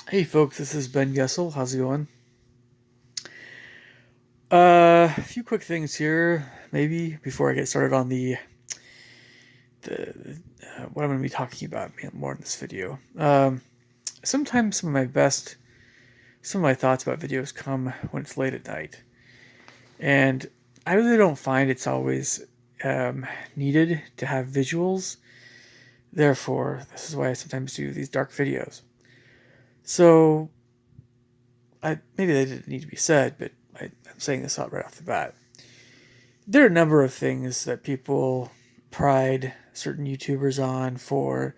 Hey folks, this is Ben Gessel. How's it going? A few quick things here, maybe before I get started on the what I'm going to be talking about more in this video. Sometimes some of my thoughts about videos come when it's late at night, and I really don't find it's always needed to have visuals. Therefore, this is why I sometimes do these dark videos. So, maybe they didn't need to be said, but I'm saying this out right off the bat. There are a number of things that people pride certain YouTubers on for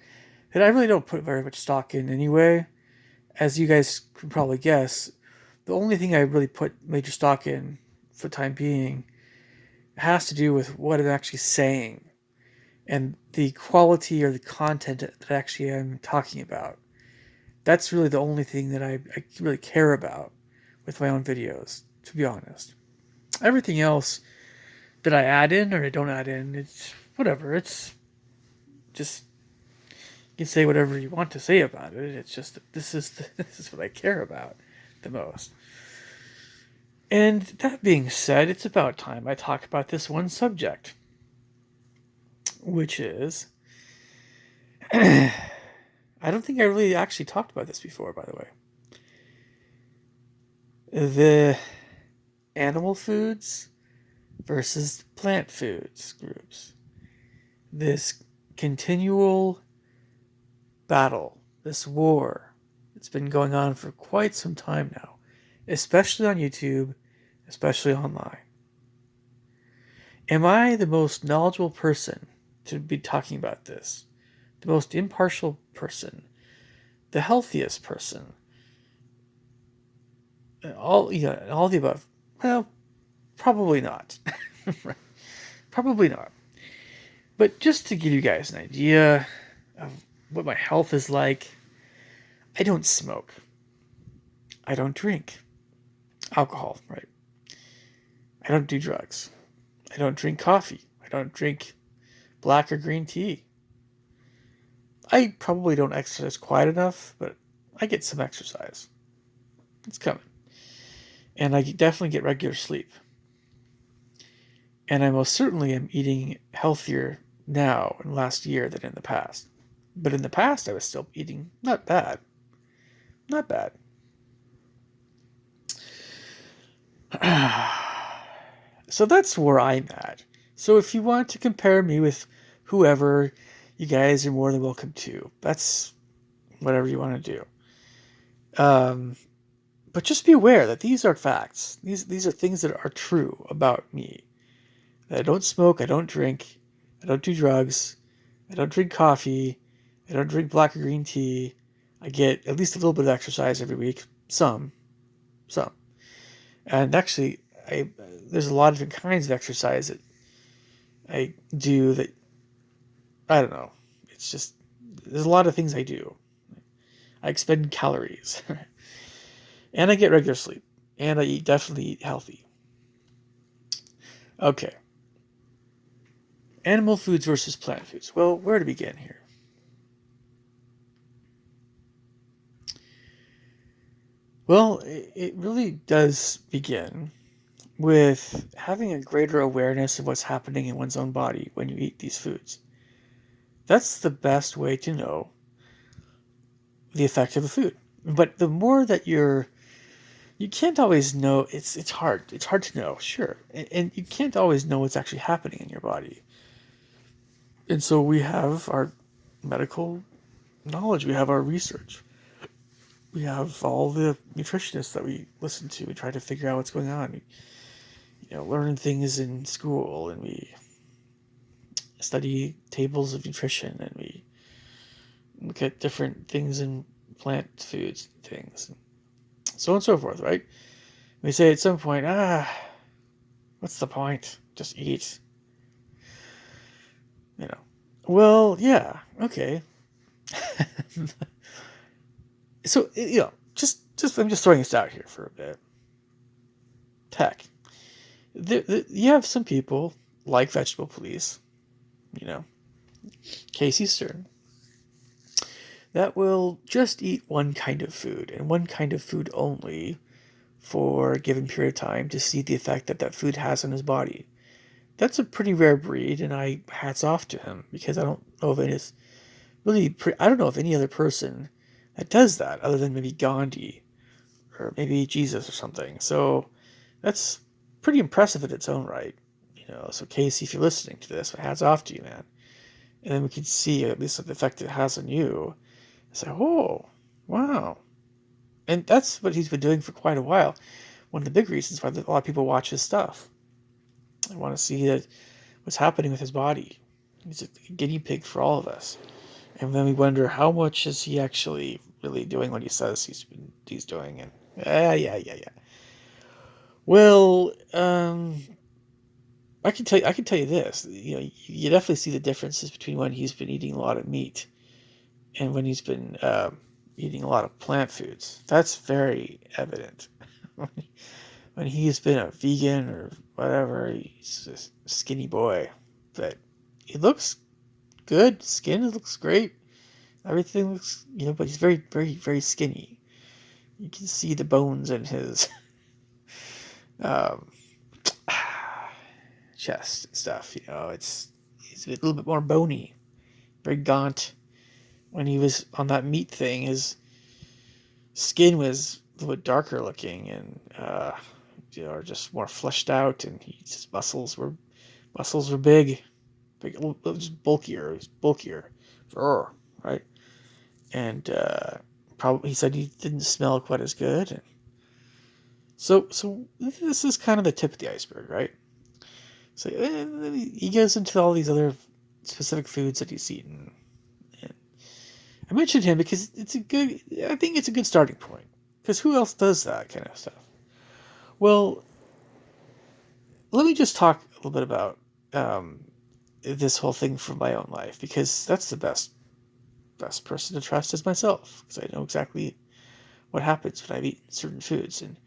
that I really don't put very much stock in anyway. As you guys can probably guess, the only thing I really put major stock in for the time being has to do with what I'm actually saying and the quality or the content that actually I'm talking about. That's really the only thing that I really care about with my own videos, to be honest. Everything else that I add in or I don't add in, it's whatever. It's just you can say whatever you want to say about it. It's just that this is what I care about the most. And that being said, it's about time I talk about this one subject, which is I don't think I really actually talked about this before, by the way. The animal foods versus plant foods groups. This continual battle, this war, it's been going on for quite some time now, especially on YouTube, especially online. Am I the most knowledgeable person to be talking about this? The most impartial person? The healthiest person? All the above. Well, probably not. Probably not. But just to give you guys an idea of what my health is like, I don't smoke. I don't drink alcohol, right? I don't do drugs. I don't drink coffee. I don't drink black or green tea. I probably don't exercise quite enough, but I get some exercise. It's coming. And I definitely get regular sleep. And I most certainly am eating healthier now in the last year than in the past. But in the past, I was still eating not bad. Not bad. So that's where I'm at. So if you want to compare me with whoever, you guys are more than welcome to. That's whatever you want to do. But just be aware that these are facts. These are things that are true about me. That I don't smoke, I don't drink, I don't do drugs, I don't drink coffee, I don't drink black or green tea. I get at least a little bit of exercise every week. Some. And actually, there's a lot of different kinds of exercise that I do that I don't know. It's just there's a lot of things I do. I expend calories, and I get regular sleep, and definitely eat healthy. Okay, animal foods versus plant foods. Well, where to begin here? Well, it really does begin with having a greater awareness of what's happening in one's own body when you eat these foods. That's the best way to know the effect of a food. But the more that you can't always know. It's hard. It's hard to know, sure, and you can't always know what's actually happening in your body. And so we have our medical knowledge. We have our research. We have all the nutritionists that we listen to. We try to figure out what's going on. We, learn things in school, and we study tables of nutrition, and we look at different things in plant foods, and things, and so on and so forth. Right? We say at some point, what's the point? Just eat. You know. Well, yeah, okay. So just I'm just throwing this out here for a bit. Heck, you have some people like Vegetable Police, you know, Casey Stern, that will just eat one kind of food and one kind of food only for a given period of time to see the effect that that food has on his body. That's a pretty rare breed, and I hats off to him because I don't know if it is really. I don't know of any other person that does that other than maybe Gandhi or maybe Jesus or something. So that's pretty impressive in its own right. So Casey, if you're listening to this, hats off to you, man. And then we can see at least the effect it has on you. It's like, oh, wow. And that's what he's been doing for quite a while. One of the big reasons why a lot of people watch his stuff. They want to see that what's happening with his body. He's a guinea pig for all of us. And then we wonder how much is he actually really doing what he says he's doing. And yeah. Well, I can tell you this. You definitely see the differences between when he's been eating a lot of meat and when he's been eating a lot of plant foods. That's very evident. When he's been a vegan or whatever, he's a skinny boy, but he looks good. Skin looks great. Everything looks, but he's very, very, very skinny. You can see the bones in his um, chest and stuff. He's a little bit more bony, very gaunt. When he was on that meat thing, his skin was a little bit darker looking and just more fleshed out, and his muscles were big, just bulkier. It was bulkier, right? And probably he said he didn't smell quite as good. And so this is kind of the tip of the iceberg, right? So he goes into all these other specific foods that he's eaten. And I mentioned him because I think it's a good starting point. Because who else does that kind of stuff? Well, let me just talk a little bit about this whole thing from my own life, because that's the best person to trust is myself, because I know exactly what happens when I've eaten certain foods. And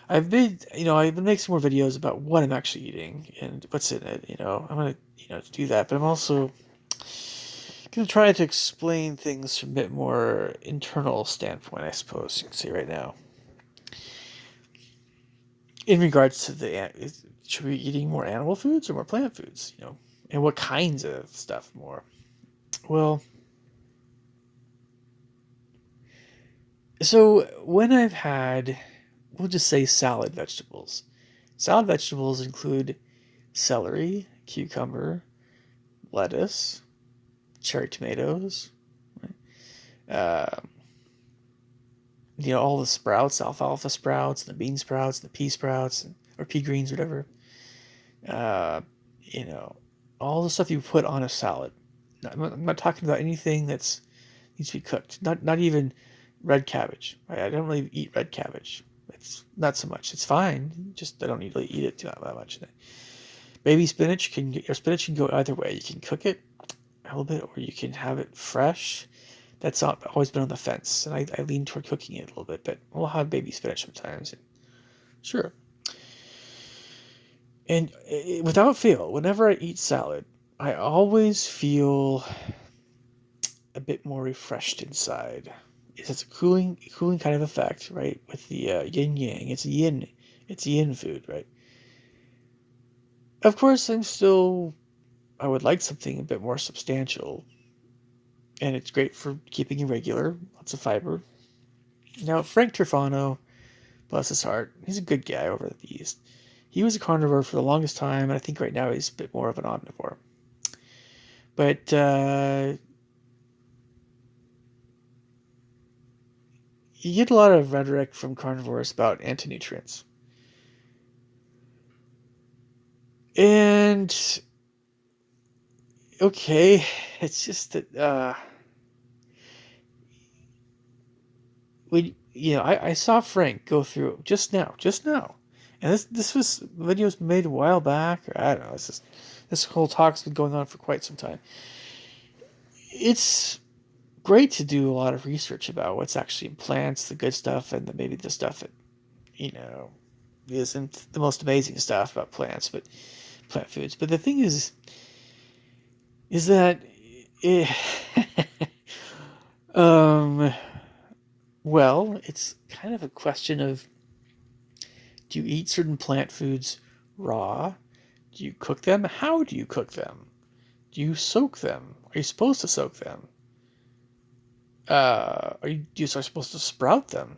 I've been making some more videos about what I'm actually eating and what's in it. I'm gonna do that, but I'm also gonna try to explain things from a bit more internal standpoint, I suppose you can say right now. In regards to should we be eating more animal foods or more plant foods? And what kinds of stuff more? Well, so when I've had, we'll just say salad vegetables. Salad vegetables include celery, cucumber, lettuce, cherry tomatoes, right? All the sprouts, alfalfa sprouts, the bean sprouts, the pea sprouts, or pea greens, whatever. Uh, all the stuff you put on a salad. I'm not talking about anything that's needs to be cooked. Not even red cabbage. Right? I don't really eat red cabbage. It's not so much. It's fine. Just I don't really eat it that much. Baby spinach spinach can go either way. You can cook it a little bit, or you can have it fresh. That's always been on the fence, and I lean toward cooking it a little bit. But we'll have baby spinach sometimes. Sure. And without fail, whenever I eat salad, I always feel a bit more refreshed inside. It's a cooling kind of effect, right? With the yin yang, it's yin food, right? Of course, I would like something a bit more substantial, and it's great for keeping you regular. Lots of fiber. Now, Frank Trufano, bless his heart, he's a good guy over at the East. He was a carnivore for the longest time, and I think right now he's a bit more of an omnivore. But you get a lot of rhetoric from carnivores about anti-nutrients. And okay, it's just that I saw Frank go through just now, and this video was made a while back, or I don't know. This whole talk's been going on for quite some time. It's great to do a lot of research about what's actually in plants, the good stuff, and maybe the stuff that isn't the most amazing stuff about plants, but plant foods. But the thing is that Um, well, it's kind of a question of, do you eat certain plant foods raw? Do you cook them? How do you cook them? Do you soak them? Are you supposed to soak them? Do you are supposed to sprout them?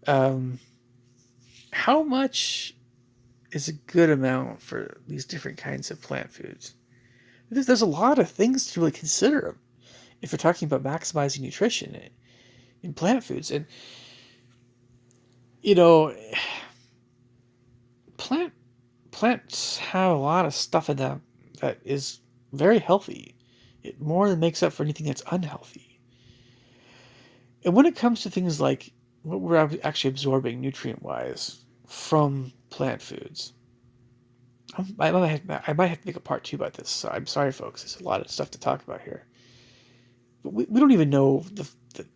Um, how much is a good amount for these different kinds of plant foods? There's a lot of things to really consider if you're talking about maximizing nutrition in plant foods. And, you know, plant plants have a lot of stuff in them that is very healthy. It more than makes up for anything that's unhealthy. And when it comes to things like what we're actually absorbing nutrient wise from plant foods, I might have to make a part two about this. So I'm sorry, folks. There's a lot of stuff to talk about here. But we don't even know the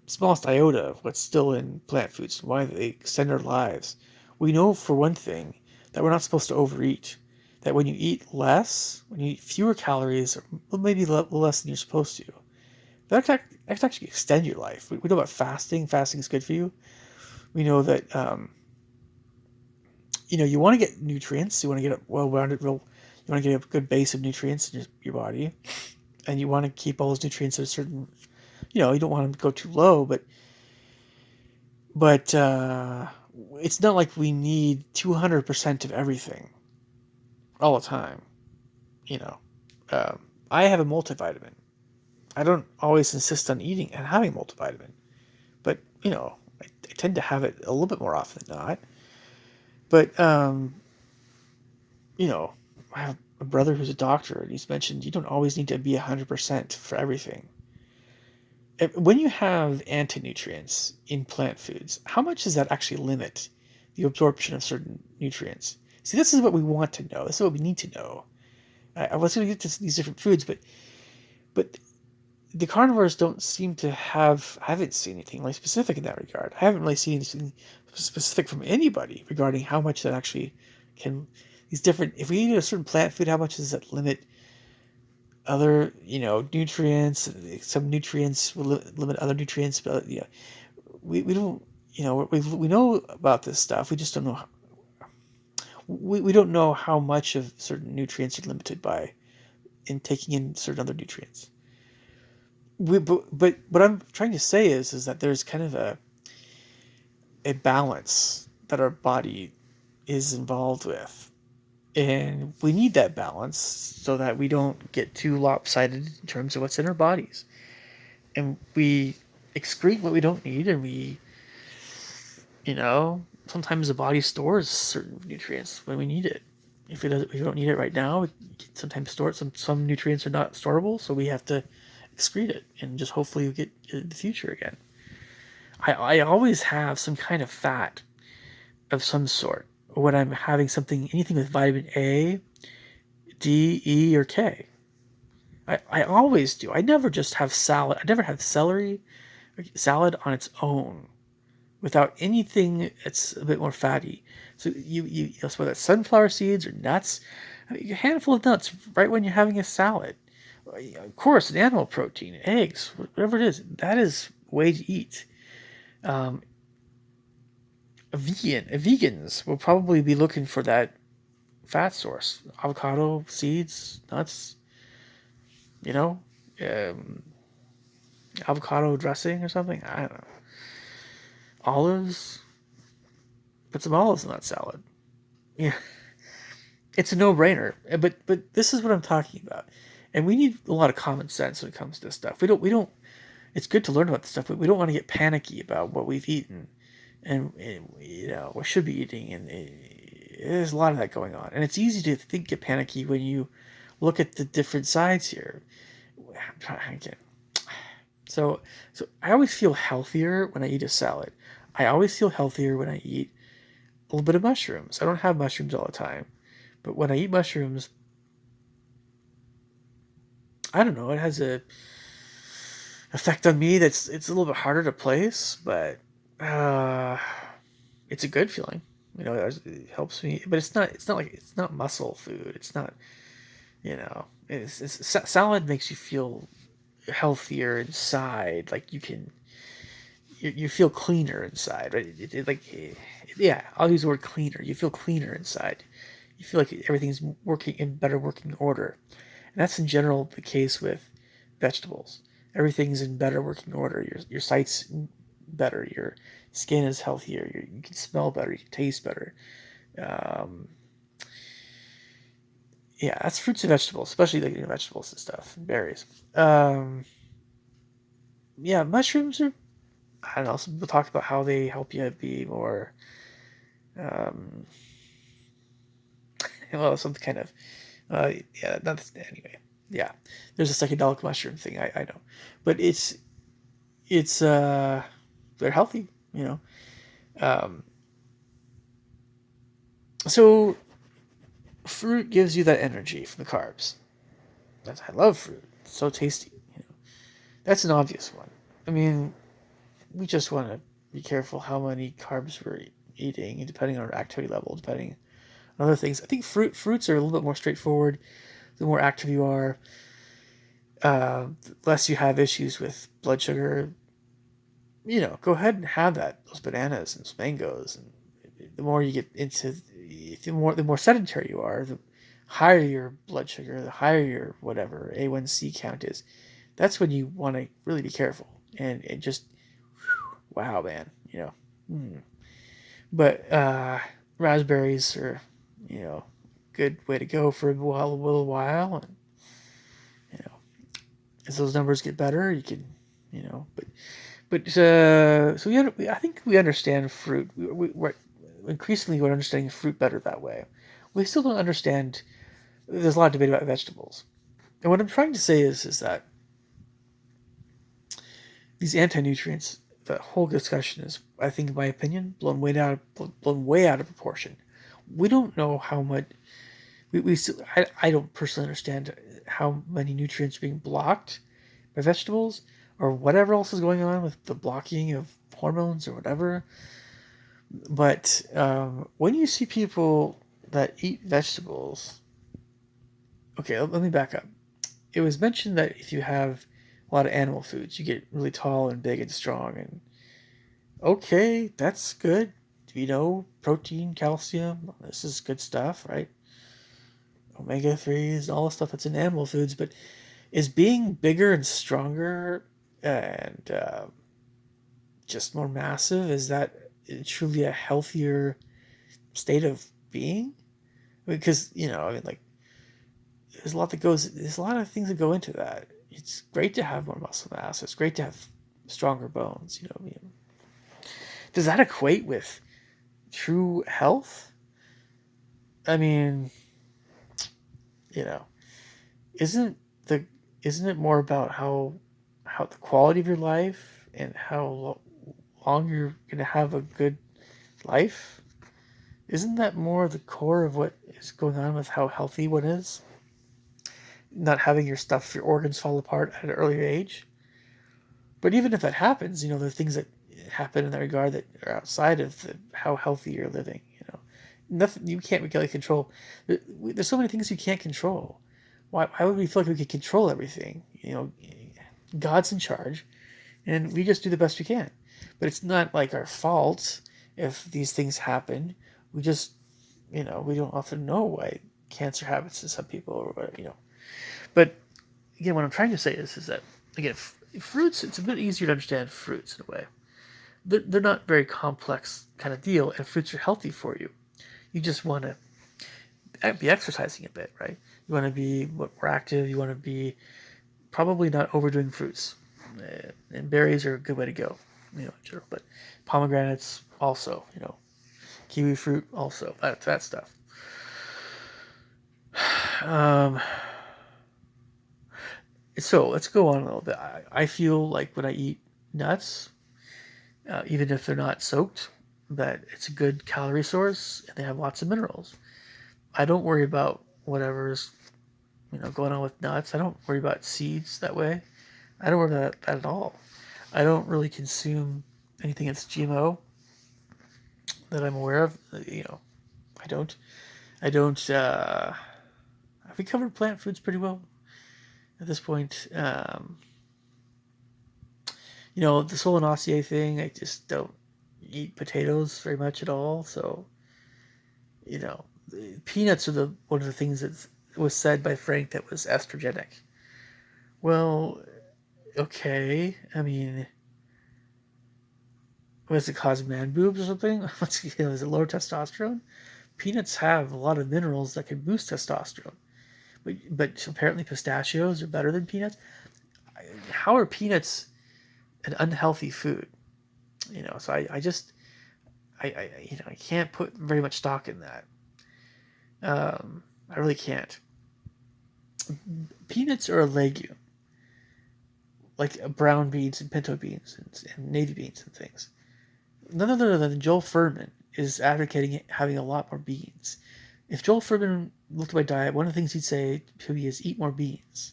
smallest iota of what's still in plant foods and why they extend our lives. We know, for one thing, that we're not supposed to overeat. That when you eat less, when you eat fewer calories, or maybe less than you're supposed to, that can actually extend your life. We know about fasting. Fasting is good for you. We know that you want to get nutrients. You want to get a well-rounded, you want to get a good base of nutrients in your body, and you want to keep all those nutrients at a certain. You don't want them to go too low, but it's not like we need 200% of everything all the time. You know, I have a multivitamin. I don't always insist on eating and having a multivitamin, but I tend to have it a little bit more often than not. But you know, I have a brother who's a doctor, and he's mentioned you don't always need to be 100% for everything. When you have anti-nutrients in plant foods, how much does that actually limit the absorption of certain nutrients? See, this is what we want to know. This is what we need to know. I was going to get to these different foods, but the carnivores don't seem to have. I haven't seen anything like specific in that regard. I haven't really seen anything specific from anybody regarding how much that actually can. These different. If we eat a certain plant food, how much does that limit other nutrients? Some nutrients will limit other nutrients, but we don't. We know about this stuff. We just don't know. We don't know how much of certain nutrients are limited by in taking in certain other nutrients. But what I'm trying to say is that there's kind of a balance that our body is involved with, and we need that balance so that we don't get too lopsided in terms of what's in our bodies, and we excrete what we don't need, and sometimes the body stores certain nutrients when we need it. If we don't need it right now, we can sometimes store it. Some nutrients are not storable, so we have to excrete it and just hopefully get it in the future again. I always have some kind of fat of some sort when I'm having anything with vitamin A, D, E, or K. I always do. I never just have salad. I never have salad on its own without anything that's a bit more fatty. So whether it's sunflower seeds or nuts, a handful of nuts right when you're having a salad. Of course, an animal protein, eggs, whatever it is, that is way to eat. Um, vegans will probably be looking for that fat source: avocado, seeds, nuts. You know, um, avocado dressing or something. I don't know. Olives. Put some olives in that salad. Yeah, it's a no-brainer. But this is what I'm talking about, and we need a lot of common sense when it comes to this stuff. We don't. It's good to learn about this stuff, but we don't want to get panicky about what we've eaten, and we should be eating, and there's a lot of that going on, and it's easy to get panicky when you look at the different sides here. I'm trying again. So I always feel healthier when I eat a salad. I always feel healthier when I eat a little bit of mushrooms. I don't have mushrooms all the time, but when I eat mushrooms, I don't know. It has a effect on me it's a little bit harder to place, but uh, it's a good feeling. It helps me, but it's not muscle food. It's not. Salad makes you feel healthier inside. Like you feel cleaner inside, right? Yeah, I'll use the word cleaner. You feel cleaner inside. You feel like everything's working in better working order, and that's in general the case with vegetables. Everything's in better working order. Your sight's better. Your skin is healthier. You can smell better. You can taste better. Um, yeah, that's fruits and vegetables, especially like vegetables and stuff, and berries. Um, yeah, mushrooms are. I don't know. Some people talk about how they help you be more. Um, well, some kind of. Yeah, that's anyway. Yeah, there's a psychedelic mushroom thing. I know, but it's they're healthy. Um, so fruit gives you that energy from the carbs. I love fruit. It's so tasty. That's an obvious one. I mean, we just want to be careful how many carbs we're eating, and depending on our activity level, depending on other things. I think fruits are a little bit more straightforward. The more active you are, the less you have issues with blood sugar. Go ahead and have those bananas and those mangoes, and the more you get into, the more sedentary you are, the higher your blood sugar, the higher your whatever A1C count is. That's when you want to really be careful, and it just, wow, man, Mm. But raspberries are, good way to go for a little while, and you know, as those numbers get better, you can, so I think we understand fruit. We're increasingly we're understanding fruit better that way. We still don't understand. There's a lot of debate about vegetables, and what I'm trying to say is that these anti-nutrients, the whole discussion is, I think, in my opinion, blown way out of proportion. We don't know how much. We still, I don't personally understand how many nutrients are being blocked by vegetables, or whatever else is going on with the blocking of hormones or whatever. But when you see people that eat vegetables, okay, let me back up. It was mentioned that if you have a lot of animal foods, you get really tall and big and strong. And okay, that's good. Protein, calcium, this is good stuff, right? Omega 3s, all the stuff that's in animal foods. But is being bigger and stronger and just more massive, is that truly a healthier state of being? Because, I mean, like, there's a lot of things that go into that. It's great to have more muscle mass. It's great to have stronger bones. Does that equate with true health? I mean, you know, isn't the isn't it more about how the quality of your life and how long you're gonna have a good life? Isn't that more the core of what is going on with how healthy one is? Not having your organs fall apart at an earlier age. But even if that happens, there are things that happen in that regard that are outside of how healthy you're living. Nothing you can't really control. There's so many things you can't control. Why would we feel like we could control everything? God's in charge, and we just do the best we can. But it's not like our fault if these things happen. We just, we don't often know why cancer happens to some people or whatever. But again, what I'm trying to say is that, again, fruits, it's a bit easier to understand fruits in a way. They're not very complex kind of deal, and fruits are healthy for you. You just want to be exercising a bit, right? You want to be more active. You want to be probably not overdoing fruits. And berries are a good way to go, in general. But pomegranates also, kiwi fruit also, that stuff. Um, so let's go on a little bit. I feel like when I eat nuts, even if they're not soaked, that it's a good calorie source and they have lots of minerals. I don't worry about whatever's going on with nuts. I don't worry about seeds that way. I don't worry about that at all. I don't really consume anything that's GMO that I'm aware of. I don't. I don't. Have we covered plant foods pretty well at this point? The solanaceae thing, I just don't eat potatoes very much at all. So, you know, peanuts are the one of the things that was said by Frank that was estrogenic. Well, okay. I mean, was it cause man boobs or something? Is it lower testosterone? Peanuts have a lot of minerals that can boost testosterone, but apparently pistachios are better than peanuts. How are peanuts an unhealthy food? So I just I can't put very much stock in that. I really can't. Peanuts are a legume, like brown beans and pinto beans and navy beans and things. None other than Joel Furman is advocating having a lot more beans. If Joel Furman looked at my diet, one of the things he'd say to me is eat more beans.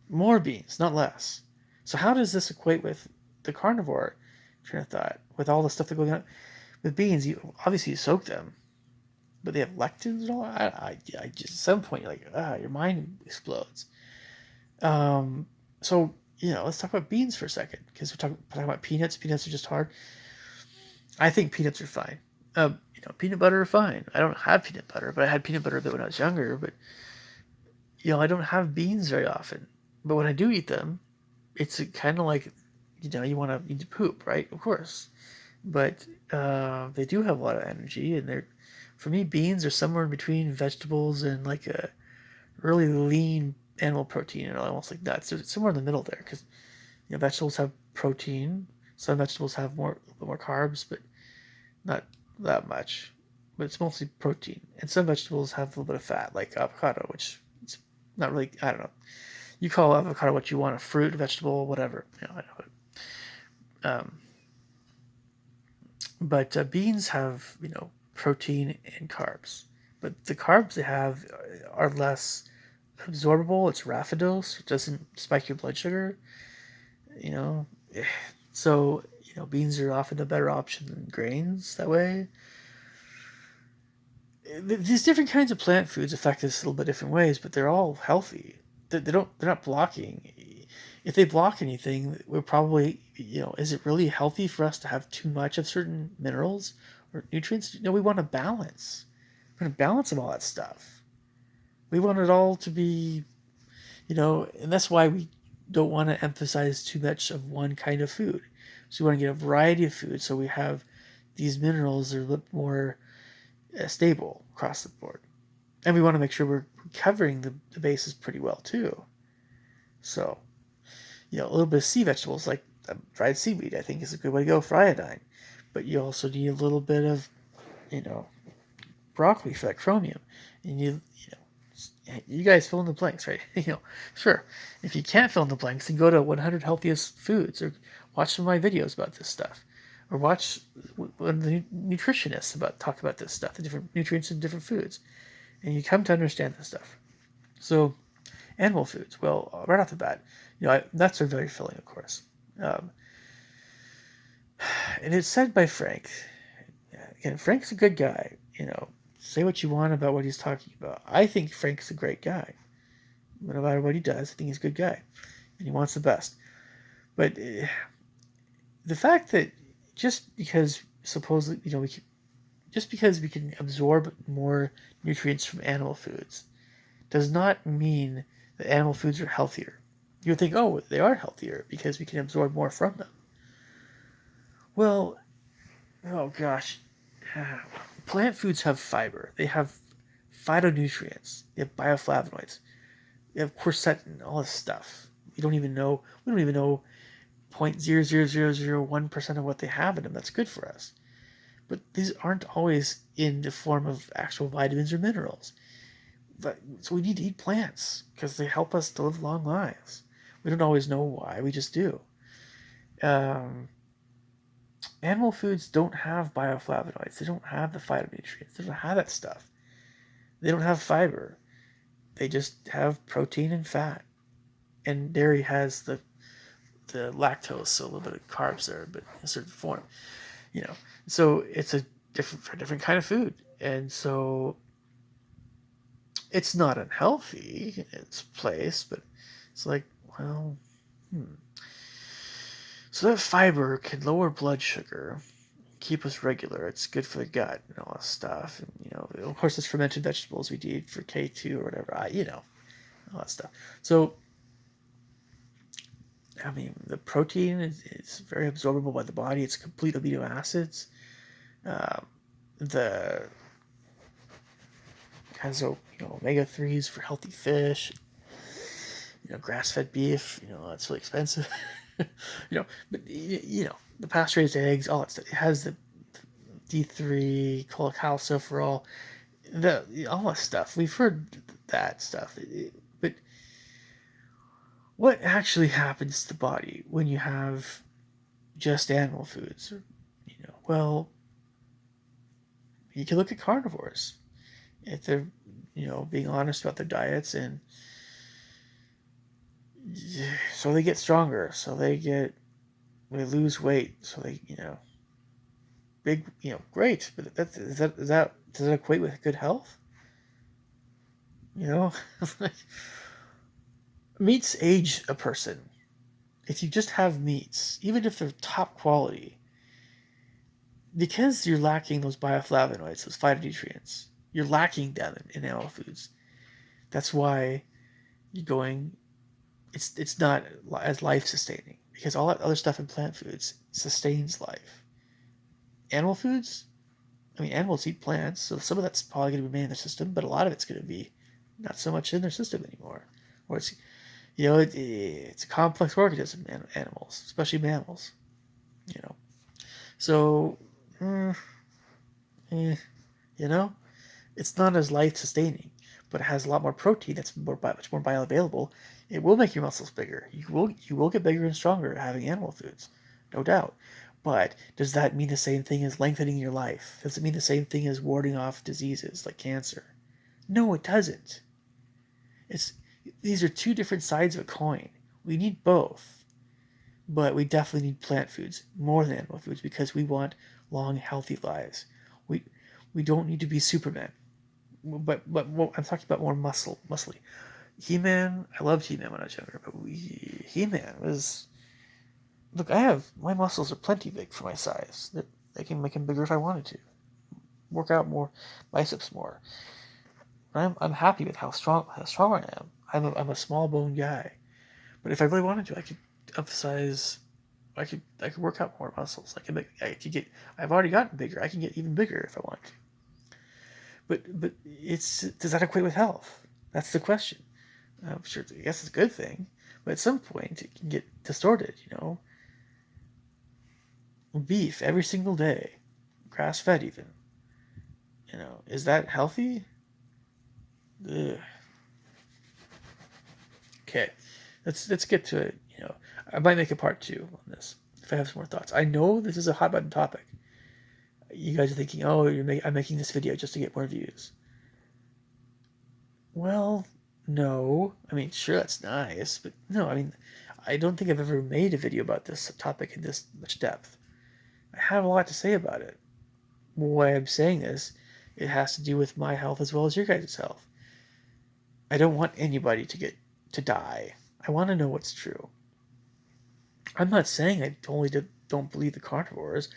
More beans, not less. So how does this equate with the carnivore train of thought? With all the stuff that goes on with beans, you obviously you soak them, but they have lectins and all. I just at some point you're like, your mind explodes. So let's talk about beans for a second because we're talking about peanuts. Peanuts are just hard. I think peanuts are fine. Peanut butter are fine. I don't have peanut butter, but I had peanut butter a bit when I was younger. But I don't have beans very often. But when I do eat them, it's kind of like you want to eat to poop, right? Of course, but they do have a lot of energy, and they're for me beans are somewhere in between vegetables and like a really lean animal protein and almost like nuts. They're somewhere in the middle there because vegetables have protein. Some vegetables have a little bit more carbs, but not that much. But it's mostly protein, and some vegetables have a little bit of fat, like avocado, which it's not really. I don't know. You call avocado what you want, a fruit, a vegetable, whatever. I know it. But beans have protein and carbs, but the carbs they have are less absorbable. It's raffinose. It doesn't spike your blood sugar. You know, so beans are often a better option than grains that way. These different kinds of plant foods affect us a little bit different ways, but they're all healthy. They're not blocking. If they block anything, we're probably is it really healthy for us to have too much of certain minerals or nutrients? We want a balance. We want a balance of all that stuff. We want it all to be, and that's why we don't want to emphasize too much of one kind of food. So we want to get a variety of food so we have these minerals that are a little more stable across the board. And we want to make sure we're covering the bases pretty well too. So, a little bit of sea vegetables like dried seaweed, I think is a good way to go for iodine. But you also need a little bit of, you know, broccoli for that chromium. And you guys fill in the blanks, right? Sure. If you can't fill in the blanks, then go to 100 Healthiest Foods or watch some of my videos about this stuff. Or watch one of the nutritionists talk about this stuff, the different nutrients in different foods. And you come to understand this stuff. So, animal foods. Well, right off the bat, nuts are very filling, of course. Um, and it's said by Frank. Again, Frank's a good guy. Say what you want about what he's talking about. I think Frank's a great guy. No matter what he does, I think he's a good guy, and he wants the best. But the fact that just because supposedly just because we can absorb more nutrients from animal foods does not mean that animal foods are healthier. You would think, oh, they are healthier because we can absorb more from them. Well, oh gosh, plant foods have fiber. They have phytonutrients. They have bioflavonoids. They have quercetin. All this stuff. We don't even know 0.00001% of what they have in them. That's good for us. But these aren't always in the form of actual vitamins or minerals. So we need to eat plants because they help us to live long lives. We don't always know why. We just do. Animal foods don't have bioflavonoids. They don't have the phytonutrients. They don't have that stuff. They don't have fiber. They just have protein and fat. And dairy has the lactose, so a little bit of carbs there, but in a certain form. So it's a different kind of food, and so it's not unhealthy in its place, but it's like, well, So that fiber can lower blood sugar, keep us regular. It's good for the gut and all that stuff. And, of course, it's fermented vegetables we eat for K2 or whatever. All that stuff. So, I mean, the protein is very absorbable by the body. It's complete amino acids. The has omega 3s for healthy fish. Grass-fed beef. That's really expensive. But the pasture-raised eggs, all that stuff. It has the D3, cholecalciferol, all that stuff. We've heard that stuff. But what actually happens to the body when you have just animal foods? Well, you can look at carnivores. If they're, being honest about their diets, and so they get stronger, so they lose weight, so they, big, great. But does that equate with good health? Meats age a person. If you just have meats, even if they're top quality, because you're lacking those bioflavonoids, those phytonutrients, you're lacking them in animal foods. That's why you're going. It's not as life sustaining, because all that other stuff in plant foods sustains life. Animal foods, I mean, animals eat plants, so some of that's probably going to remain in their system, but a lot of it's going to be not so much in their system anymore. Or it's it's a complex organism, animals, especially mammals. So, eh, it's not as life sustaining, but it has a lot more protein. That's much more bioavailable. It will make your muscles bigger. You will get bigger and stronger having animal foods, no doubt. But does that mean the same thing as lengthening your life? Does it mean the same thing as warding off diseases like cancer? No, it doesn't. It's These are two different sides of a coin. We need both, but we definitely need plant foods more than animal foods because we want long, healthy lives. We don't need to be Superman, but I'm talking about more muscly. He-Man, I loved He-Man when I was younger, but He-Man was. Look, my muscles are plenty big for my size. They can make them bigger if I wanted to. Work out more, biceps more. I'm happy with how strong I am. I'm a small bone guy, but if I really wanted to, I could emphasize. I could work out more muscles. I've already gotten bigger. I can get even bigger if I want to. But does that equate with health? That's the question. I'm sure. I guess it's a good thing, but at some point it can get distorted. Beef every single day, grass fed even. Is that healthy? Ugh. Okay, let's get to it. I might make a part 2 on this if I have some more thoughts. I know this is a hot button topic. You guys are thinking, oh, I'm making this video just to get more views. Well, no. I mean, sure, that's nice, but no. I mean, I don't think I've ever made a video about this topic in this much depth. I have a lot to say about it. Why I'm saying this, it has to do with my health as well as your guys' health. I don't want anybody to die. I want to know what's true. I'm not saying I totally don't believe the carnivores,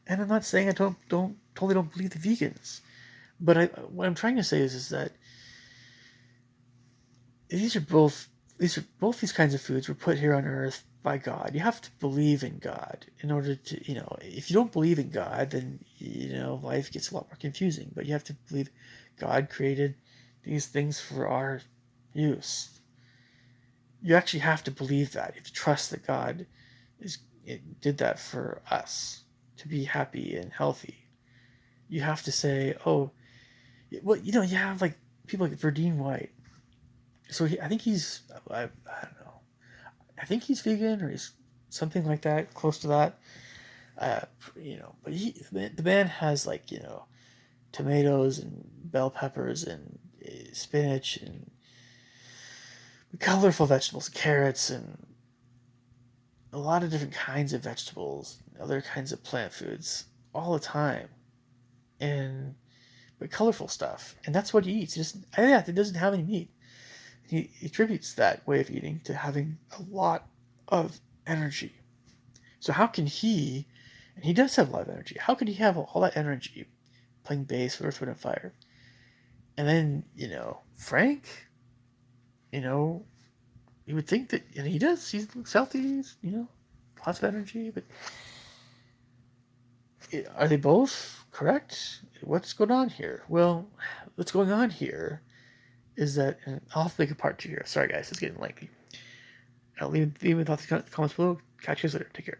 and I'm not saying I totally don't believe the vegans. But what I'm trying to say is that both these kinds of foods were put here on Earth by God. You have to believe in God in order to, if you don't believe in God, then, life gets a lot more confusing. But you have to believe God created these things for our use. You actually have to believe that. You have to trust that God did that for us to be happy and healthy. You have to say, oh, well, you have like people like Verdine White. So I think I don't know. I think he's vegan or he's something like that, close to that. But the man has like, tomatoes and bell peppers and spinach and colorful vegetables, carrots and a lot of different kinds of vegetables, other kinds of plant foods all the time. But colorful stuff. And that's what he eats. He doesn't have any meat. He attributes that way of eating to having a lot of energy. So how can he, and he does have a lot of energy, how could he have all that energy playing bass with Earth, Wind, and Fire? And then, Frank, you know, you would think that, and he does, he looks healthy, he's, lots of energy, but are they both correct? What's going on here? Well, what's going on here is that, and I'll have to make a part 2 here. Sorry, guys, it's getting lengthy. Leave me thoughts in the comments below. Catch you guys later. Take care.